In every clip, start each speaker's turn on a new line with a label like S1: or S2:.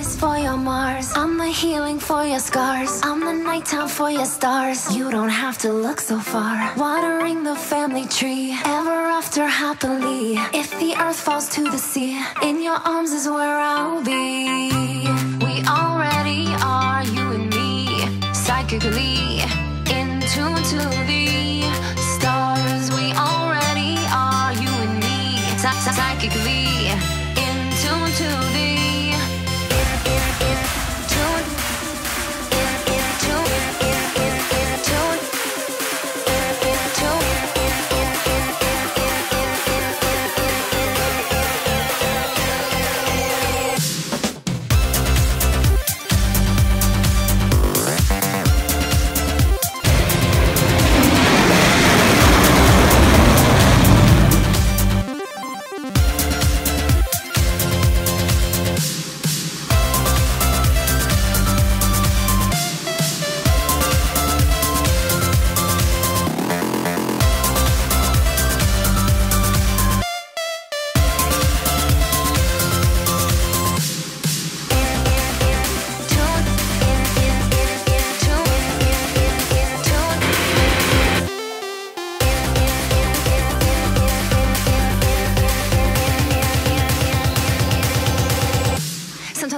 S1: Venus for your Mars, I'm the healing for your scars, I'm the nighttime for your stars. You don't have to look so far. Watering the family tree, ever after happily. If the earth falls to the sea, in your arms is where I'll be. We already are, you and me, psychically in tune to the stars. We already are, you and me, psychically in tune to the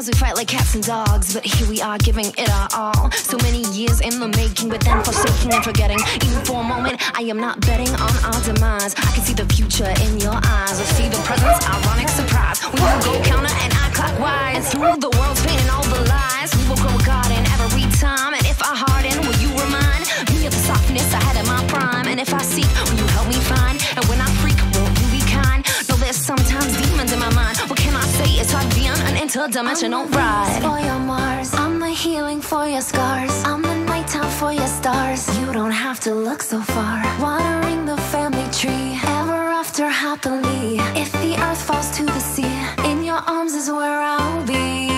S1: we fight like cats and dogs, but here we are giving it our all. So many years in the making, but then forsaking and forgetting. Even for a moment, I am not betting on our demise. I can see the future in your eyes. I see the presence, ironic surprise. We will go counter and I clockwise. Through the world's pain and all the lies, we will grow a garden every time. And if I harden, will you remind me of the softness I had in my prime? And if I seek, will you help me find? And when I freak, won't you be kind? No, there's sometimes demons in my mind. What can I say? It's hard being an interdimensional ride. For your Mars, I'm the healing for your scars, I'm the nighttime for your stars. You don't have to look so far. Watering the family tree, ever after happily. If the earth falls to the sea, in your arms is where I'll be.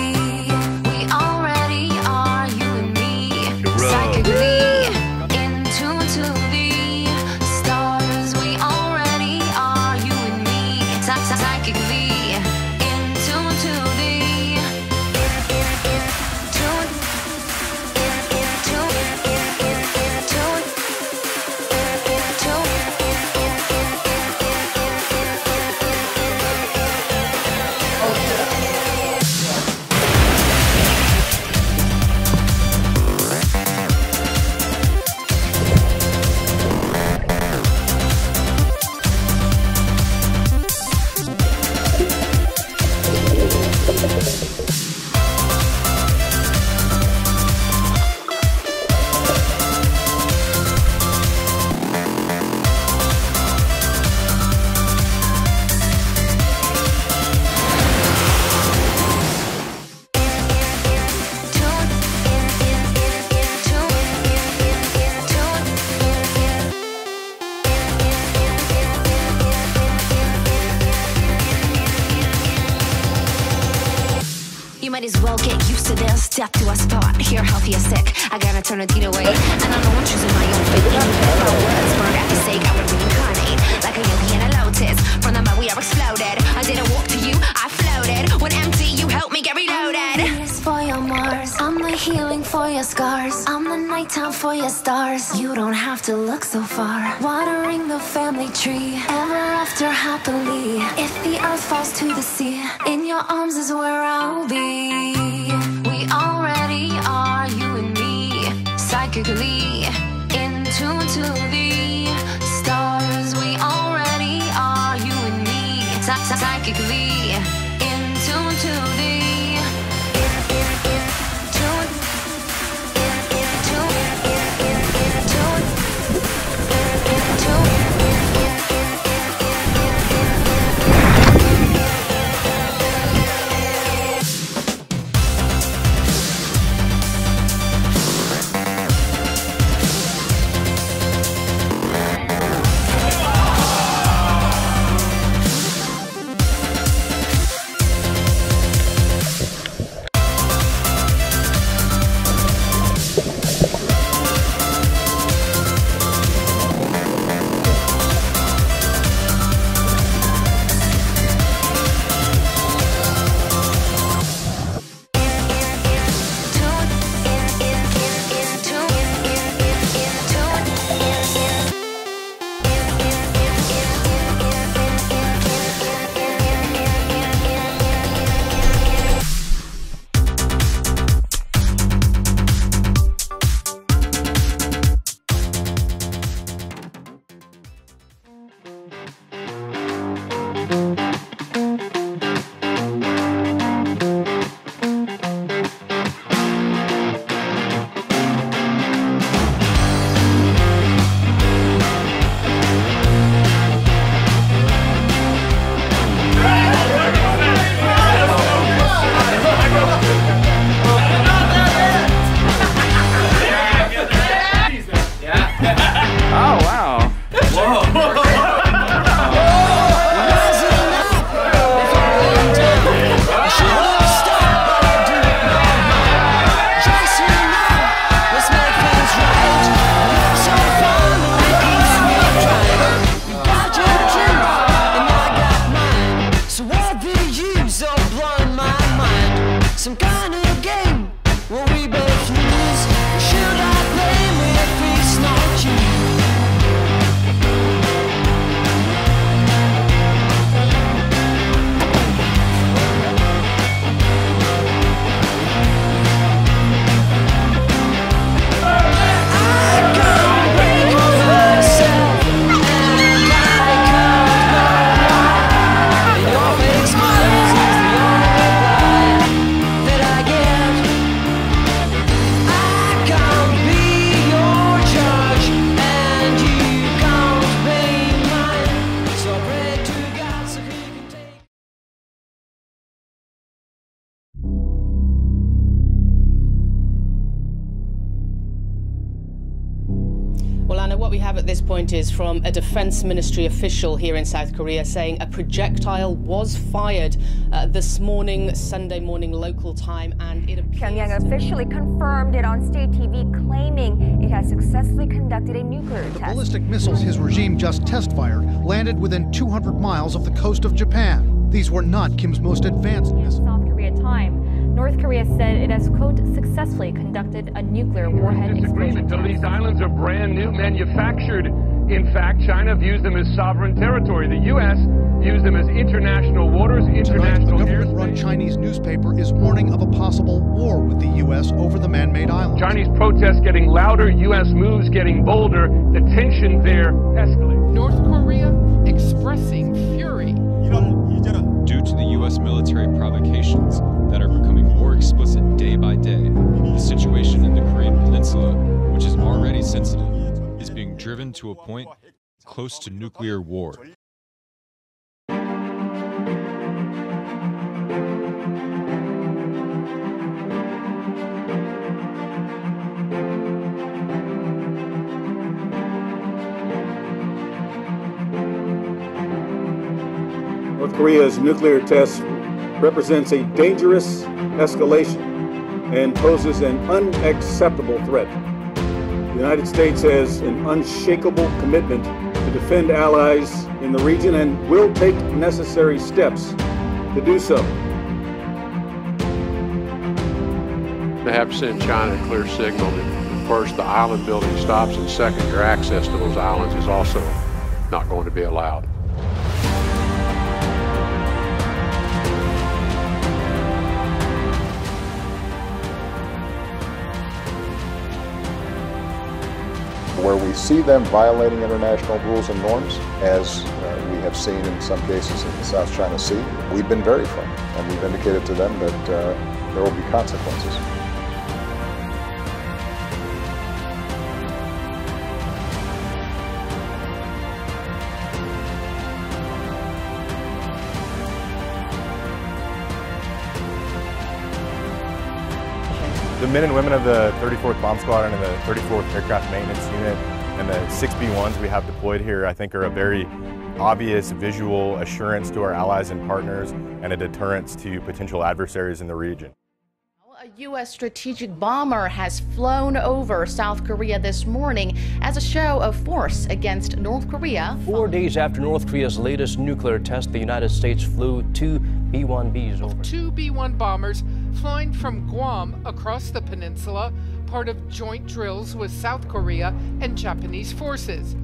S1: We already are, you and me, psychically in tune to the stars. We already are, you and me, psychically in tune to the might as well get used to this. Death to us part, here healthy or sick. I gotta turn a deed away, and I know I'm choosing my own fate. Even if my words burned at the stake, I would reincarnate like a yogi in a lotus. From the mud we are exploded. I didn't walk to you, I floated. When empty, you helped me get reloaded. Venus for your Mars, I'm the healing for your scars, I'm the nighttime for your stars. You don't have to look so far. Watering the family tree, ever after happily. If the earth falls to the sea, in your arms is where I'll be. We already are, you and me, psychically in tune to the stars. We already are, you and me, psychically in tune to the
S2: What we have at this point is from a defense ministry official here in South Korea saying a projectile was fired this morning, Sunday morning local time, and it appears...
S3: Pyongyang officially confirmed it on state TV, claiming it has successfully conducted a nuclear test.
S4: The ballistic missiles his regime just test-fired landed within 200 miles of the coast of Japan. These were not Kim's most advanced missiles.
S3: South Korea time, North Korea said it has, quote, successfully conducted a nuclear warhead explosion test.
S5: These islands are brand new, manufactured. In fact, China views them as sovereign territory. The U.S. views them as international waters, international
S4: Tonight, the government-run Chinese newspaper is warning of a possible war with the U.S. over the man-made islands.
S5: Chinese protests getting louder, U.S. moves getting bolder. The tension there escalates.
S6: North Korea expressing fury.
S7: Due to the U.S. military provocations that are becoming more explicit day by day, the situation in the Korean Peninsula, which is already sensitive, is being driven to a point close to nuclear war.
S8: North Korea's nuclear test represents a dangerous escalation and poses an unacceptable threat. The United States has an unshakable commitment to defend allies in the region and will take necessary steps to do so.
S9: They have to send China a clear signal that first the island building stops, and second your access to those islands is also not going to be allowed.
S10: Where we see them violating international rules and norms, as we have seen in some cases in the South China Sea, we've been very firm, and we've indicated to them that there will be consequences.
S11: The men and women of the 34th Bomb Squadron and the 34th Aircraft Maintenance Unit and the 6 B-1s we have deployed here, I think, are a very obvious visual assurance to our allies and partners and a deterrence to potential adversaries in the region.
S12: A U.S. strategic bomber has flown over South Korea this morning as a show of force against North Korea.
S13: 4 days after North Korea's latest nuclear test, the United States flew 2 B-1Bs over.
S6: 2 B-1 bombers flying from Guam across the peninsula, part of joint drills with South Korea and Japanese forces.